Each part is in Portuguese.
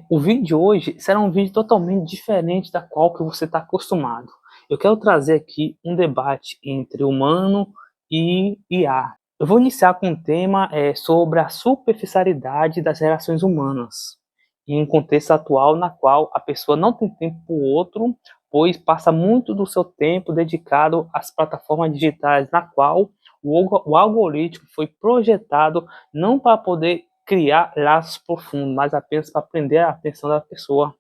O vídeo de hoje será um vídeo totalmente diferente da qual que você está acostumado. Eu quero trazer aqui um debate entre humano e IA. Eu vou iniciar com um tema sobre a superficialidade das relações humanas, em um contexto atual na qual a pessoa não tem tempo para o outro, pois passa muito do seu tempo dedicado às plataformas digitais, na qual o algoritmo foi projetado não para poder criar laços profundos, mas apenas para prender a atenção da pessoa.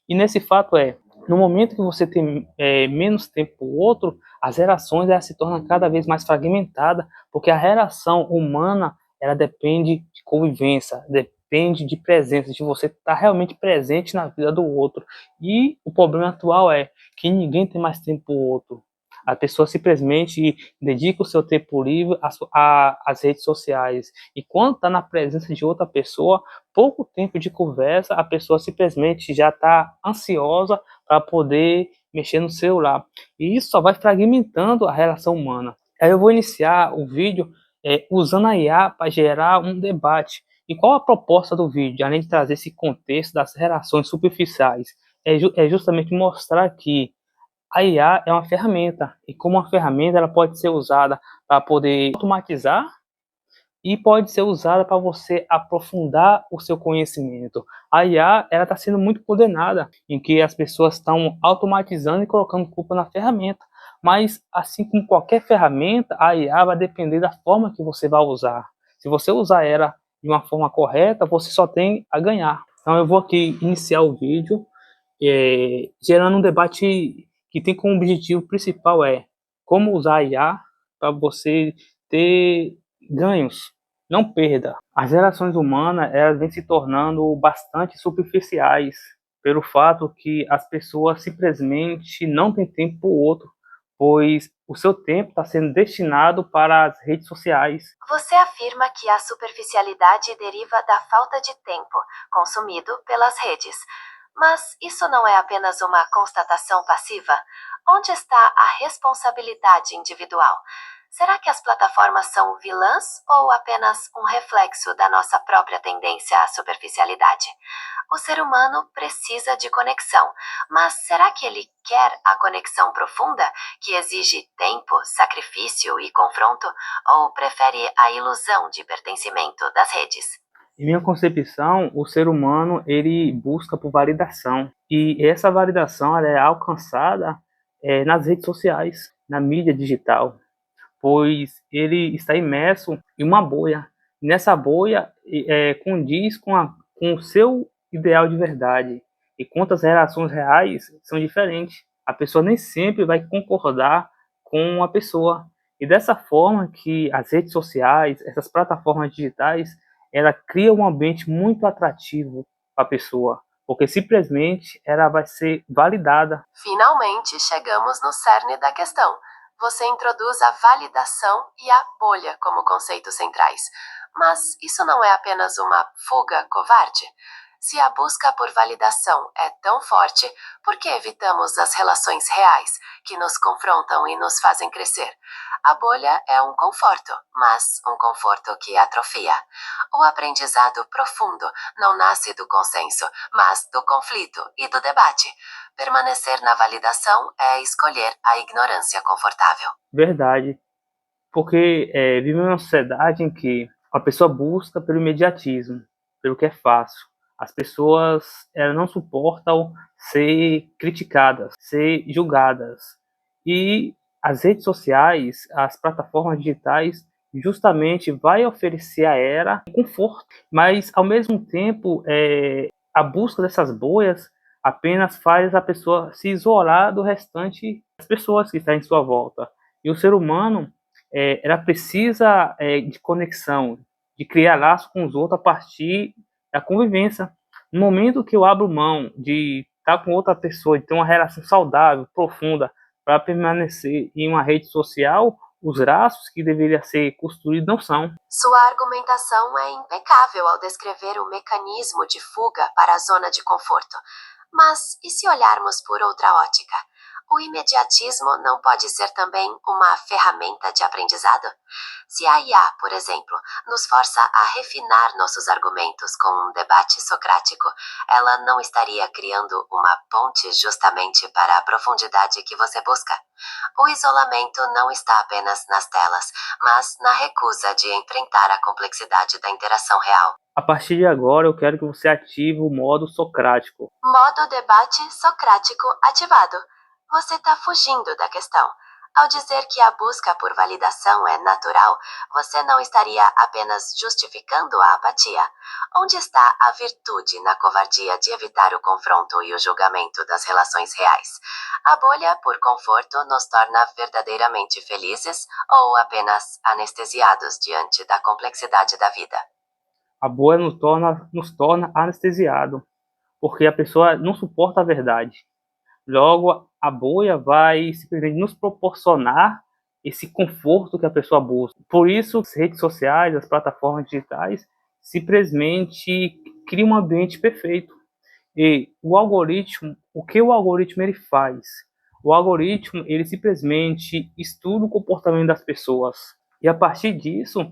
E nesse fato no momento que você tem menos tempo para o outro, as relações se tornam cada vez mais fragmentadas, porque a relação humana ela depende de convivência, depende de presença, de você estar realmente presente na vida do outro. E o problema atual é que ninguém tem mais tempo para o outro. A pessoa simplesmente dedica o seu tempo livre às redes sociais. E quando está na presença de outra pessoa, pouco tempo de conversa, a pessoa simplesmente já está ansiosa para poder mexer no celular. E isso só vai fragmentando a relação humana. Aí eu vou iniciar o vídeo usando a IA para gerar um debate. E qual a proposta do vídeo? Além de trazer esse contexto das relações superficiais, é justamente mostrar que a IA é uma ferramenta, e como uma ferramenta ela pode ser usada para poder automatizar e pode ser usada para você aprofundar o seu conhecimento. A IA ela está sendo muito condenada, em que as pessoas estão automatizando e colocando culpa na ferramenta. Mas, assim como qualquer ferramenta, a IA vai depender da forma que você vai usar. Se você usar ela de uma forma correta, você só tem a ganhar. Então eu vou aqui iniciar o vídeo gerando um debate que tem como objetivo principal como usar a IA para você ter ganhos, não perda. As relações humanas elas vêm se tornando bastante superficiais pelo fato que as pessoas simplesmente não têm tempo para o outro, pois o seu tempo está sendo destinado para as redes sociais. Você afirma que a superficialidade deriva da falta de tempo consumido pelas redes. Mas isso não é apenas uma constatação passiva? Onde está a responsabilidade individual? Será que as plataformas são vilãs ou apenas um reflexo da nossa própria tendência à superficialidade? O ser humano precisa de conexão, mas será que ele quer a conexão profunda, que exige tempo, sacrifício e confronto, ou prefere a ilusão de pertencimento das redes? Em minha concepção, o ser humano ele busca por validação e essa validação ela é alcançada nas redes sociais, na mídia digital, pois ele está imerso em uma bolha. Nessa bolha condiz com o seu ideal de verdade, e quantas relações reais são diferentes. A pessoa nem sempre vai concordar com a pessoa. E dessa forma que as redes sociais, essas plataformas digitais, ela cria um ambiente muito atrativo para a pessoa, porque simplesmente ela vai ser validada. Finalmente chegamos no cerne da questão. Você introduz a validação e a bolha como conceitos centrais. Mas isso não é apenas uma fuga covarde? Se a busca por validação é tão forte, por que evitamos as relações reais, que nos confrontam e nos fazem crescer? A bolha é um conforto, mas um conforto que atrofia. O aprendizado profundo não nasce do consenso, mas do conflito e do debate. Permanecer na validação é escolher a ignorância confortável. Verdade, porque vive uma sociedade em que a pessoa busca pelo imediatismo, pelo que é fácil. As pessoas não suportam ser criticadas, ser julgadas. E as redes sociais, as plataformas digitais, justamente vai oferecer a ela conforto, mas ao mesmo tempo a busca dessas bolhas apenas faz a pessoa se isolar do restante das pessoas que estão em sua volta. E o ser humano ela precisa de conexão, de criar laço com os outros a partir da convivência. No momento que eu abro mão de estar com outra pessoa, de ter uma relação saudável, profunda, para permanecer em uma rede social, os laços que deveriam ser construídos não são. Sua argumentação é impecável ao descrever o mecanismo de fuga para a zona de conforto. Mas e se olharmos por outra ótica? O imediatismo não pode ser também uma ferramenta de aprendizado? Se a IA, por exemplo, nos força a refinar nossos argumentos com um debate socrático, ela não estaria criando uma ponte justamente para a profundidade que você busca? O isolamento não está apenas nas telas, mas na recusa de enfrentar a complexidade da interação real. A partir de agora, eu quero que você ative o modo socrático. Modo debate socrático ativado. Você está fugindo da questão. Ao dizer que a busca por validação é natural, você não estaria apenas justificando a apatia. Onde está a virtude na covardia de evitar o confronto e o julgamento das relações reais? A bolha por conforto nos torna verdadeiramente felizes ou apenas anestesiados diante da complexidade da vida? A bolha nos torna anestesiado, porque a pessoa não suporta a verdade. Logo, a bolha vai simplesmente nos proporcionar esse conforto que a pessoa busca. Por isso, as redes sociais, as plataformas digitais, simplesmente criam um ambiente perfeito. E o algoritmo, o que o algoritmo ele faz? O algoritmo ele simplesmente estuda o comportamento das pessoas e a partir disso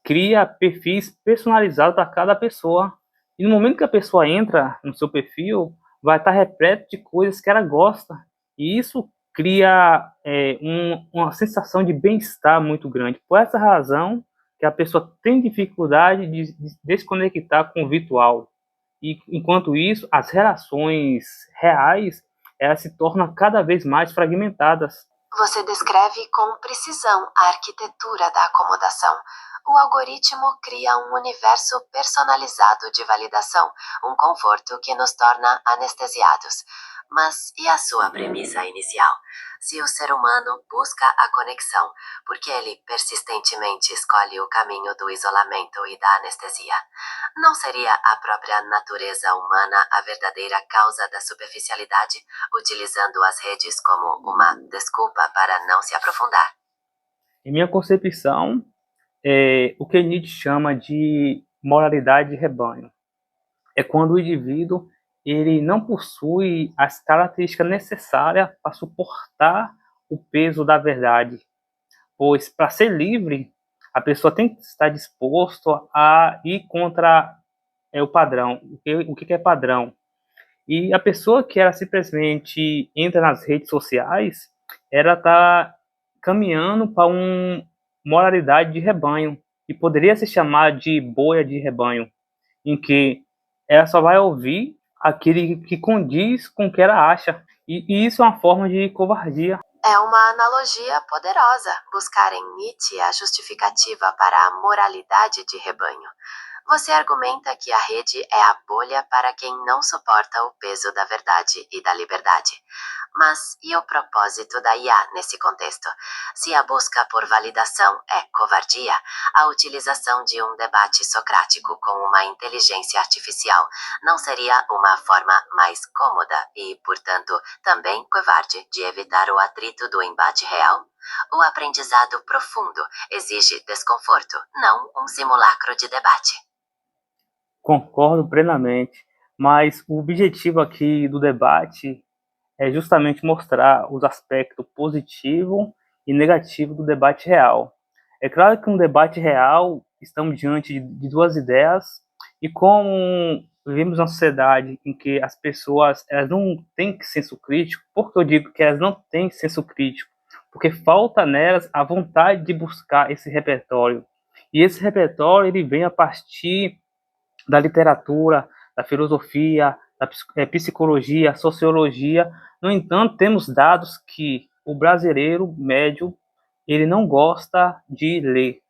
cria perfis personalizados para cada pessoa. E no momento que a pessoa entra no seu perfil, vai estar repleto de coisas que ela gosta. E isso cria uma sensação de bem-estar muito grande. Por essa razão que a pessoa tem dificuldade de desconectar com o virtual. E enquanto isso, as relações reais elas se tornam cada vez mais fragmentadas. Você descreve com precisão a arquitetura da acomodação. O algoritmo cria um universo personalizado de validação, um conforto que nos torna anestesiados. Mas e a sua premissa inicial? Se o ser humano busca a conexão, por que ele persistentemente escolhe o caminho do isolamento e da anestesia? Não seria a própria natureza humana a verdadeira causa da superficialidade, utilizando as redes como uma desculpa para não se aprofundar? Em minha concepção, o que Nietzsche chama de moralidade de rebanho. É quando o indivíduo ele não possui as características necessárias para suportar o peso da verdade. Pois, para ser livre, a pessoa tem que estar disposto a ir contra o padrão. O que é padrão? E a pessoa que ela simplesmente entra nas redes sociais, ela está caminhando para uma moralidade de rebanho, e poderia se chamar de bolha de rebanho, em que ela só vai ouvir aquele que condiz com o que ela acha. E isso é uma forma de covardia. É uma analogia poderosa buscar em Nietzsche a justificativa para a moralidade de rebanho. Você argumenta que a rede é a bolha para quem não suporta o peso da verdade e da liberdade. Mas e o propósito da IA nesse contexto? Se a busca por validação é covardia, a utilização de um debate socrático com uma inteligência artificial não seria uma forma mais cômoda e, portanto, também covarde de evitar o atrito do embate real? O aprendizado profundo exige desconforto, não um simulacro de debate. Concordo plenamente, mas o objetivo aqui do debate é justamente mostrar os aspectos positivos e negativos do debate real. É claro que um debate real, estamos diante de duas ideias, e como vivemos uma sociedade em que as pessoas elas não têm senso crítico, por que eu digo que elas não têm senso crítico? Porque falta nelas a vontade de buscar esse repertório. E esse repertório ele vem a partir da literatura, da filosofia, da psicologia, sociologia. No entanto, temos dados que o brasileiro médio ele não gosta de ler.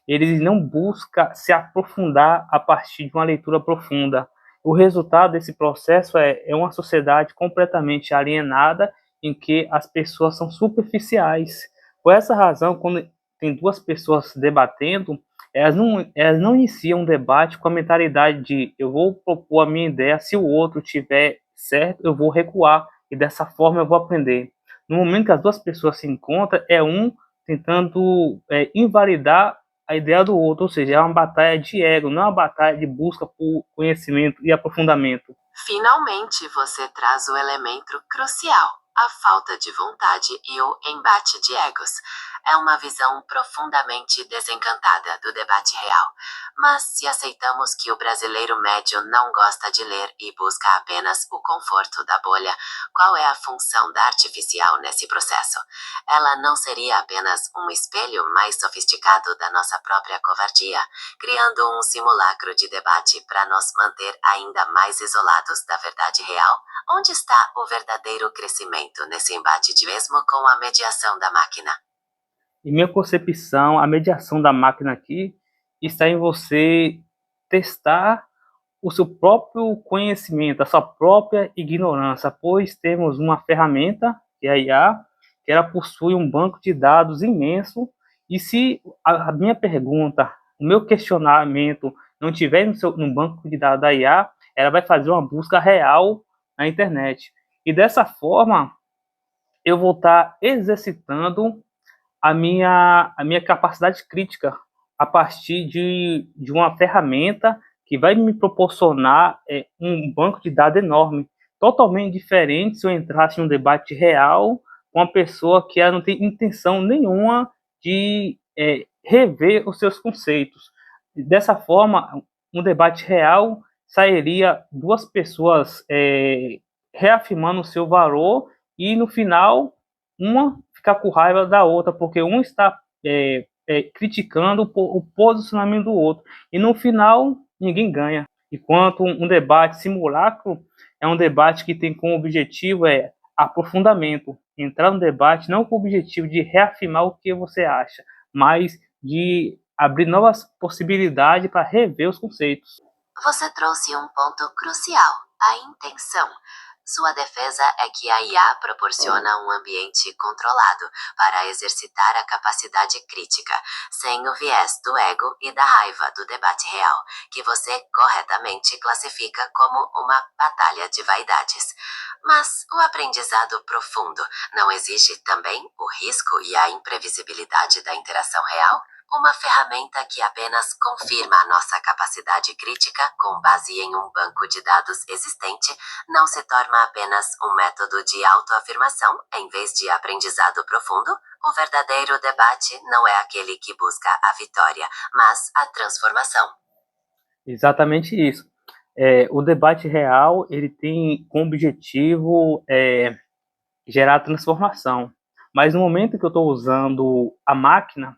Ele não busca se aprofundar a partir de uma leitura profunda. O resultado desse processo é uma sociedade completamente alienada, em que as pessoas são superficiais. Por essa razão, quando tem duas pessoas debatendo, elas não iniciam um debate com a mentalidade de eu vou propor a minha ideia, se o outro tiver certo, eu vou recuar, e dessa forma eu vou aprender. No momento que as duas pessoas se encontram, é um tentando invalidar a ideia do outro, ou seja, é uma batalha de ego, não é uma batalha de busca por conhecimento e aprofundamento. Finalmente você traz o elemento crucial, a falta de vontade e o embate de egos. É uma visão profundamente desencantada do debate real. Mas se aceitamos que o brasileiro médio não gosta de ler e busca apenas o conforto da bolha, qual é a função da artificial nesse processo? Ela não seria apenas um espelho mais sofisticado da nossa própria covardia, criando um simulacro de debate para nos manter ainda mais isolados da verdade real? Onde está o verdadeiro crescimento nesse embate de mesmo com a mediação da máquina? Em minha concepção, a mediação da máquina aqui está em você testar o seu próprio conhecimento, a sua própria ignorância, pois temos uma ferramenta, que é a IA, que ela possui um banco de dados imenso, e se a minha pergunta, o meu questionamento não tiver no banco de dados da IA, ela vai fazer uma busca real na internet. E dessa forma, eu vou estar exercitando a minha capacidade crítica a partir de uma ferramenta que vai me proporcionar um banco de dados enorme, totalmente diferente se eu entrasse em um debate real com uma pessoa que não tem intenção nenhuma de rever os seus conceitos. Dessa forma, um debate real sairia duas pessoas reafirmando o seu valor e no final uma ficar com raiva da outra, porque um está criticando o posicionamento do outro. E no final, ninguém ganha. Enquanto um debate simulacro é um debate que tem como objetivo aprofundamento. Entrar no debate não com o objetivo de reafirmar o que você acha, mas de abrir novas possibilidades para rever os conceitos. Você trouxe um ponto crucial: a intenção. Sua defesa é que a IA proporciona um ambiente controlado para exercitar a capacidade crítica, sem o viés do ego e da raiva do debate real, que você corretamente classifica como uma batalha de vaidades. Mas o aprendizado profundo não exige também o risco e a imprevisibilidade da interação real? Uma ferramenta que apenas confirma a nossa capacidade crítica com base em um banco de dados existente não se torna apenas um método de autoafirmação em vez de aprendizado profundo? O verdadeiro debate não é aquele que busca a vitória, mas a transformação. Exatamente isso. O debate real ele tem como objetivo gerar transformação. Mas no momento que eu estou usando a máquina,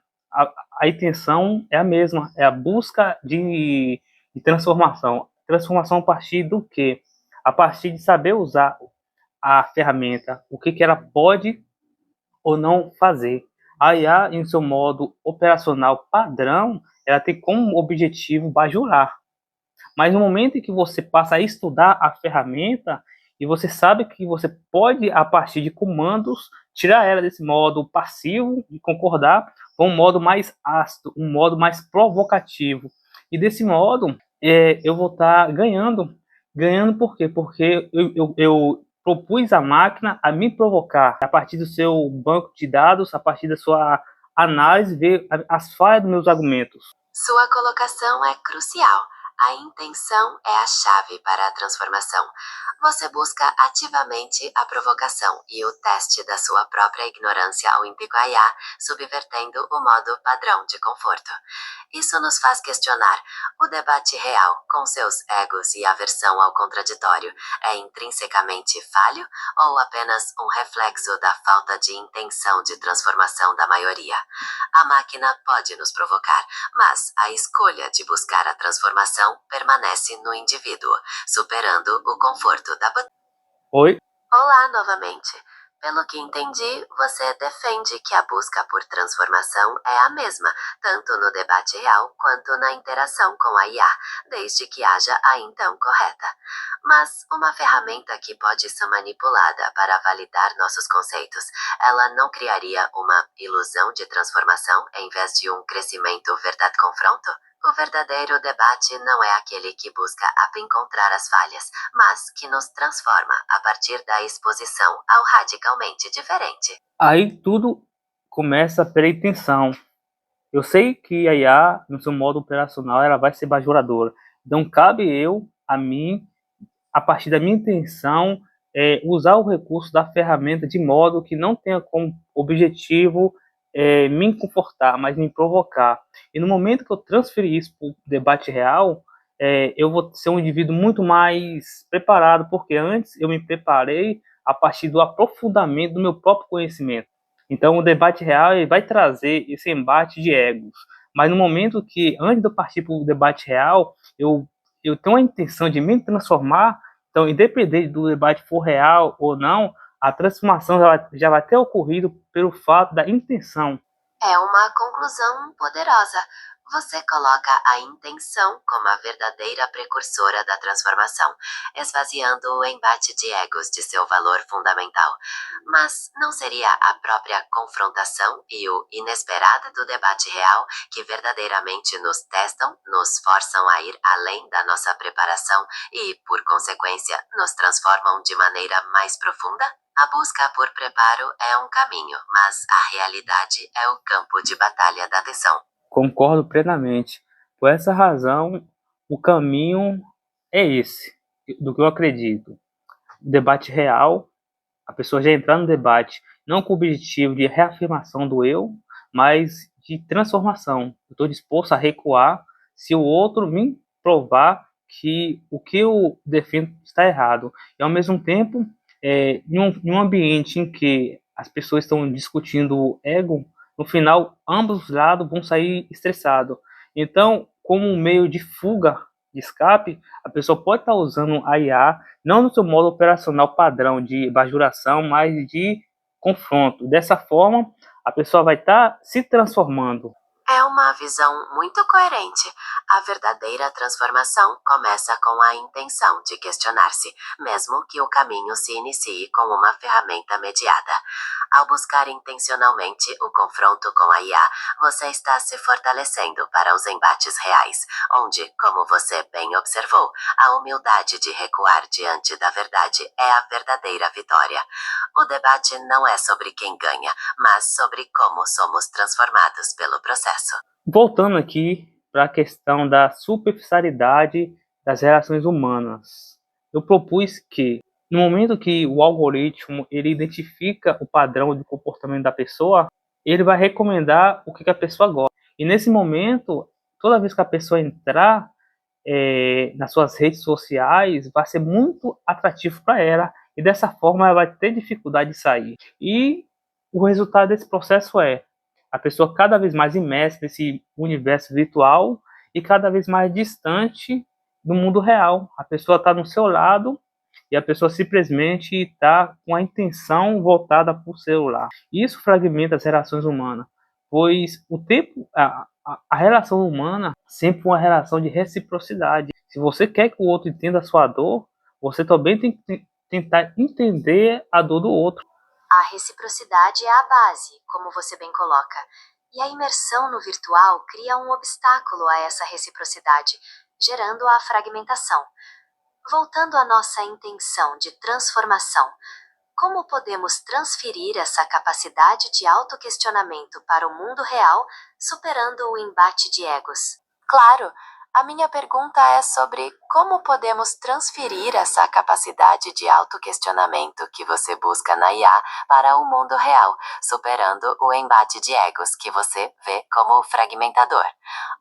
a intenção é a mesma, é a busca de transformação. Transformação a partir do quê? A partir de saber usar a ferramenta, o que ela pode ou não fazer. A IA, em seu modo operacional padrão, ela tem como objetivo bajular. Mas no momento em que você passa a estudar a ferramenta e você sabe que você pode, a partir de comandos, tirar ela desse modo passivo de concordar para um modo mais ácido, um modo mais provocativo. E desse modo, eu vou estar ganhando. Ganhando por quê? Porque eu propus a máquina a me provocar a partir do seu banco de dados, a partir da sua análise, ver as falhas dos meus argumentos. Sua colocação é crucial. A intenção é a chave para a transformação. Você busca ativamente a provocação e o teste da sua própria ignorância olímpico a IA, subvertendo o modo padrão de conforto. Isso nos faz questionar: o debate real, com seus egos e aversão ao contraditório, é intrinsecamente falho ou apenas um reflexo da falta de intenção de transformação da maioria? A máquina pode nos provocar, mas a escolha de buscar a transformação permanece no indivíduo, superando o conforto da batalha. Oi? Olá novamente. Pelo que entendi, você defende que a busca por transformação é a mesma, tanto no debate real quanto na interação com a IA, desde que haja a então correta. Mas uma ferramenta que pode ser manipulada para validar nossos conceitos, ela não criaria uma ilusão de transformação em vez de um crescimento verdade-confronto? O verdadeiro debate não é aquele que busca encontrar as falhas, mas que nos transforma a partir da exposição ao radicalmente diferente. Aí tudo começa pela intenção. Eu sei que a IA, no seu modo operacional, ela vai ser bajuladora. Então, cabe a mim, a partir da minha intenção, usar o recurso da ferramenta de modo que não tenha como objetivo me inconfortar, mas me provocar. E no momento que eu transferir isso para o debate real, eu vou ser um indivíduo muito mais preparado, porque antes eu me preparei a partir do aprofundamento do meu próprio conhecimento. Então, o debate real ele vai trazer esse embate de egos. Mas no momento que, antes de eu partir para o debate real, eu tenho a intenção de me transformar, então, independente do debate for real ou não, a transformação já vai ter ocorrido pelo fato da intenção. É uma conclusão poderosa. Você coloca a intenção como a verdadeira precursora da transformação, esvaziando o embate de egos de seu valor fundamental. Mas não seria a própria confrontação e o inesperado do debate real que verdadeiramente nos testam, nos forçam a ir além da nossa preparação e, por consequência, nos transformam de maneira mais profunda? A busca por preparo é um caminho, mas a realidade é o campo de batalha da atenção. Concordo plenamente. Por essa razão, o caminho é esse, do que eu acredito. Debate real, a pessoa já entrar no debate não com o objetivo de reafirmação do eu, mas de transformação. Eu estou disposto a recuar se o outro me provar que o que eu defendo está errado. E, ao mesmo tempo, em um ambiente em que as pessoas estão discutindo o ego, no final, ambos os lados vão sair estressados. Então, como um meio de fuga, de escape, a pessoa pode estar usando a IA não no seu modo operacional padrão de bajulação, mas de confronto. Dessa forma, a pessoa vai estar se transformando. É uma visão muito coerente. A verdadeira transformação começa com a intenção de questionar-se, mesmo que o caminho se inicie com uma ferramenta mediada. Ao buscar intencionalmente o confronto com a IA, você está se fortalecendo para os embates reais, onde, como você bem observou, a humildade de recuar diante da verdade é a verdadeira vitória. O debate não é sobre quem ganha, mas sobre como somos transformados pelo processo. Voltando aqui para a questão da superficialidade das relações humanas, eu propus que, no momento que o algoritmo ele identifica o padrão de comportamento da pessoa, ele vai recomendar o que a pessoa gosta. E nesse momento, toda vez que a pessoa entrar nas suas redes sociais, vai ser muito atrativo para ela, e dessa forma ela vai ter dificuldade de sair. E o resultado desse processo é a pessoa cada vez mais imersa nesse universo virtual e cada vez mais distante do mundo real. A pessoa está no seu lado e a pessoa simplesmente está com a intenção voltada para o celular. Isso fragmenta as relações humanas, pois a relação humana sempre uma relação de reciprocidade. Se você quer que o outro entenda a sua dor, você também tem que tentar entender a dor do outro. A reciprocidade é a base, como você bem coloca. E a imersão no virtual cria um obstáculo a essa reciprocidade, gerando a fragmentação. Voltando à nossa intenção de transformação, como podemos transferir essa capacidade de autoquestionamento para o mundo real, superando o embate de egos? Claro, a minha pergunta é sobre como podemos transferir essa capacidade de autoquestionamento que você busca na IA para o mundo real, superando o embate de egos que você vê como fragmentador.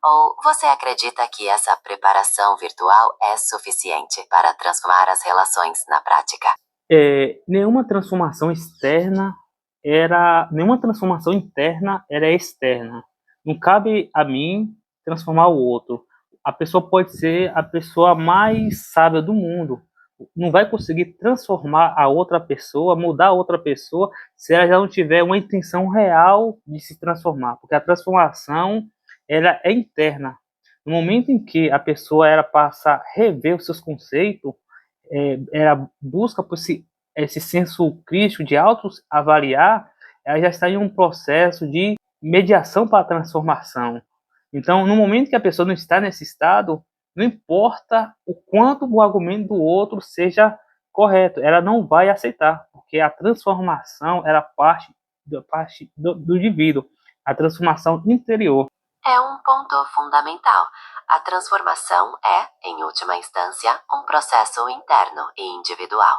Ou você acredita que essa preparação virtual é suficiente para transformar as relações na prática? Nenhuma transformação interna era externa. Não cabe a mim transformar o outro. A pessoa pode ser a pessoa mais sábia do mundo, não vai conseguir transformar a outra pessoa, mudar a outra pessoa, se ela já não tiver uma intenção real de se transformar, porque a transformação ela é interna. No momento em que a pessoa ela passa a rever os seus conceitos, ela busca por esse senso crítico de auto-avaliar, ela já está em um processo de mediação para a transformação. Então, no momento que a pessoa não está nesse estado, não importa o quanto o argumento do outro seja correto, ela não vai aceitar, porque a transformação era parte do indivíduo, a transformação interior. É um ponto fundamental. A transformação é, em última instância, um processo interno e individual.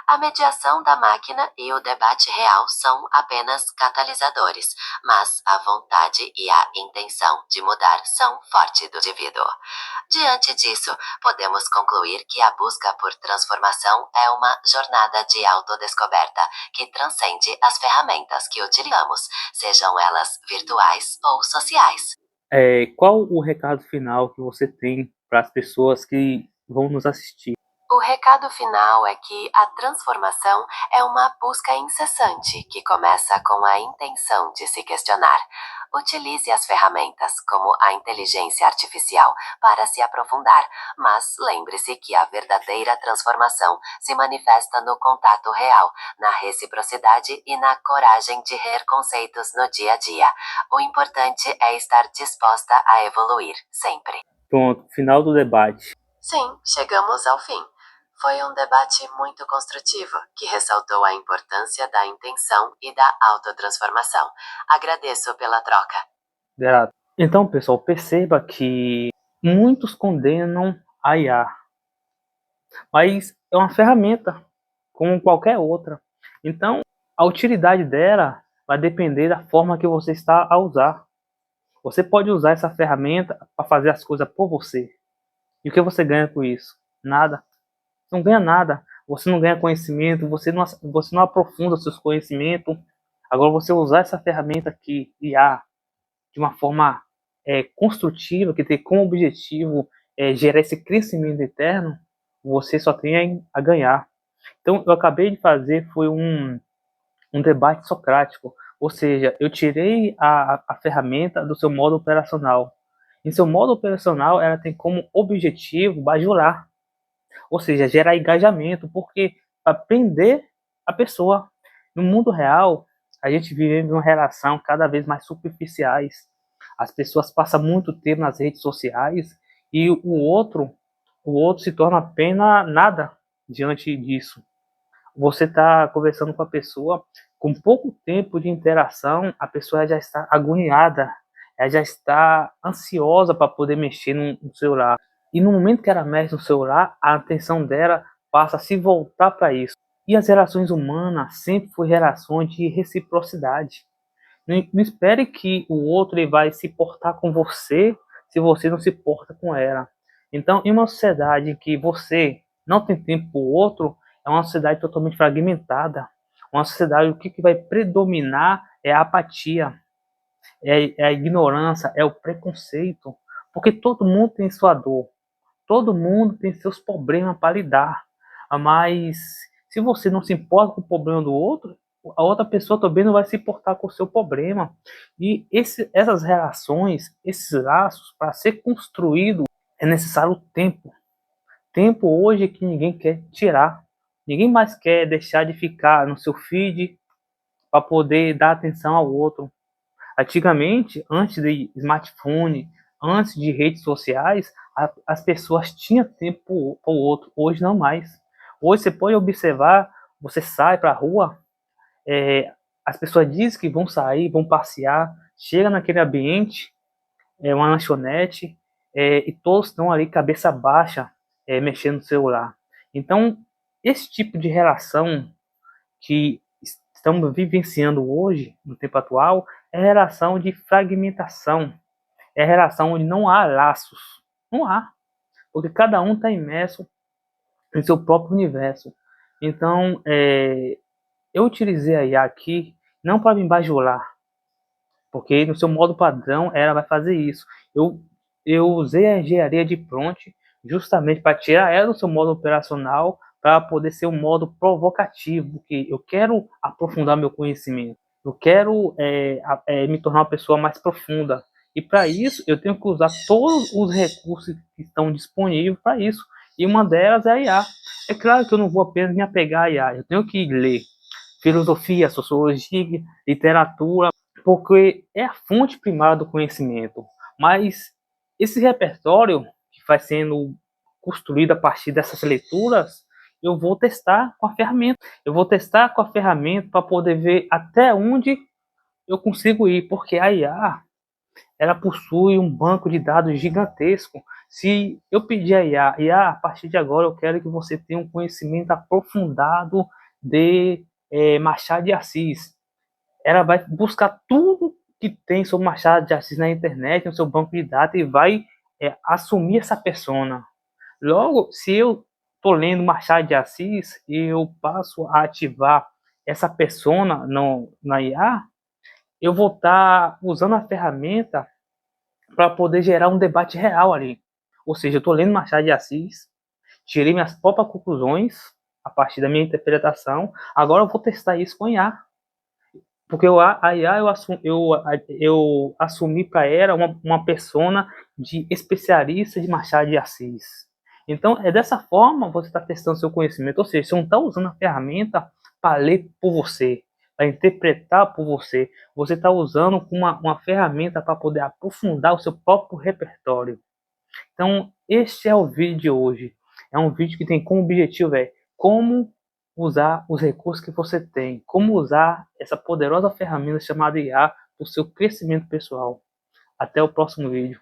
A mediação da máquina e o debate real são apenas catalisadores, mas a vontade e a intenção de mudar são forte do indivíduo. Diante disso, podemos concluir que a busca por transformação é uma jornada de autodescoberta que transcende as ferramentas que utilizamos, sejam elas virtuais ou sociais. Qual o recado final que você tem para as pessoas que vão nos assistir? O recado final é que a transformação é uma busca incessante que começa com a intenção de se questionar. Utilize as ferramentas, como a inteligência artificial, para se aprofundar, mas lembre-se que a verdadeira transformação se manifesta no contato real, na reciprocidade e na coragem de rever conceitos no dia a dia. O importante é estar disposta a evoluir, sempre. Pronto, final do debate. Sim, chegamos ao fim. Foi um debate muito construtivo, que ressaltou a importância da intenção e da autotransformação. Agradeço pela troca. Grato. Então, pessoal, perceba que muitos condenam a IA, mas é uma ferramenta, como qualquer outra. Então, a utilidade dela vai depender da forma que você está a usar. Você pode usar essa ferramenta para fazer as coisas por você. E o que você ganha com isso? Nada. Não ganha nada. Você não ganha conhecimento, você não aprofunda seus conhecimentos. Agora, você usar essa ferramenta aqui, IA, de uma forma construtiva, que tem como objetivo gerar esse crescimento eterno, você só tem a ganhar. Então, eu acabei de fazer foi um debate socrático, ou seja, eu tirei a ferramenta do seu modo operacional. Em seu modo operacional, ela tem como objetivo bajular, ou seja, gerar engajamento, porque para prender a pessoa. No mundo real, a gente vive uma relação cada vez mais superficiais. As pessoas passam muito tempo nas redes sociais e o outro se torna apenas nada diante disso. Você está conversando com a pessoa, com pouco tempo de interação, a pessoa já está agoniada, ela já está ansiosa para poder mexer no celular. E no momento que ela mexe no celular, a atenção dela passa a se voltar para isso. E as relações humanas sempre foram relações de reciprocidade. Não espere que o outro ele vai se portar com você se você não se porta com ela. Então, em uma sociedade em que você não tem tempo para o outro, é uma sociedade totalmente fragmentada. Uma sociedade, o que vai predominar é a apatia, é a ignorância, é o preconceito. Porque todo mundo tem sua dor. Todo mundo tem seus problemas para lidar, mas se você não se importa com o problema do outro, a outra pessoa também não vai se importar com o seu problema. E essas relações, esses laços, para ser construído, é necessário tempo. Tempo hoje é que ninguém quer tirar. Ninguém mais quer deixar de ficar no seu feed para poder dar atenção ao outro. Antigamente, antes de smartphone, antes de redes sociais, as pessoas tinham tempo para o outro. Hoje não mais. Hoje você pode observar, você sai para a rua, as pessoas dizem que vão sair, vão passear, chega naquele ambiente, uma lanchonete, e todos estão ali cabeça baixa, mexendo no celular. Então, esse tipo de relação que estamos vivenciando hoje, no tempo atual, é relação de fragmentação, é relação onde não há laços, não há, porque cada um está imerso em seu próprio universo. Então, eu utilizei a IA aqui não para me bajular, porque no seu modo padrão ela vai fazer isso. Eu usei a engenharia de prompt justamente para tirar ela do seu modo operacional para poder ser um modo provocativo, porque eu quero aprofundar meu conhecimento, eu quero me tornar uma pessoa mais profunda. E para isso eu tenho que usar todos os recursos que estão disponíveis para isso. E uma delas é a IA. É claro que eu não vou apenas me apegar a IA, eu tenho que ler filosofia, sociologia, literatura, porque é a fonte primária do conhecimento. Mas esse repertório que vai sendo construído a partir dessas leituras, eu vou testar com a ferramenta. Eu vou testar com a ferramenta para poder ver até onde eu consigo ir, porque a IA ela possui um banco de dados gigantesco. Se eu pedir a IA, a partir de agora eu quero que você tenha um conhecimento aprofundado de Machado de Assis. Ela vai buscar tudo que tem sobre Machado de Assis na internet, no seu banco de dados, e vai assumir essa persona. Logo, se eu estou lendo Machado de Assis e eu passo a ativar essa persona na IA, eu vou estar usando a ferramenta para poder gerar um debate real ali. Ou seja, eu estou lendo Machado de Assis, tirei minhas próprias conclusões a partir da minha interpretação, agora eu vou testar isso com IA. Porque a IA eu assumi para ela uma persona de especialista de Machado de Assis. Então, é dessa forma você está testando seu conhecimento. Ou seja, você não está usando a ferramenta para ler por você, para interpretar por você. Você está usando uma ferramenta para poder aprofundar o seu próprio repertório. Então, este é o vídeo de hoje. É um vídeo que tem como objetivo como usar os recursos que você tem, como usar essa poderosa ferramenta chamada IA para o seu crescimento pessoal. Até o próximo vídeo.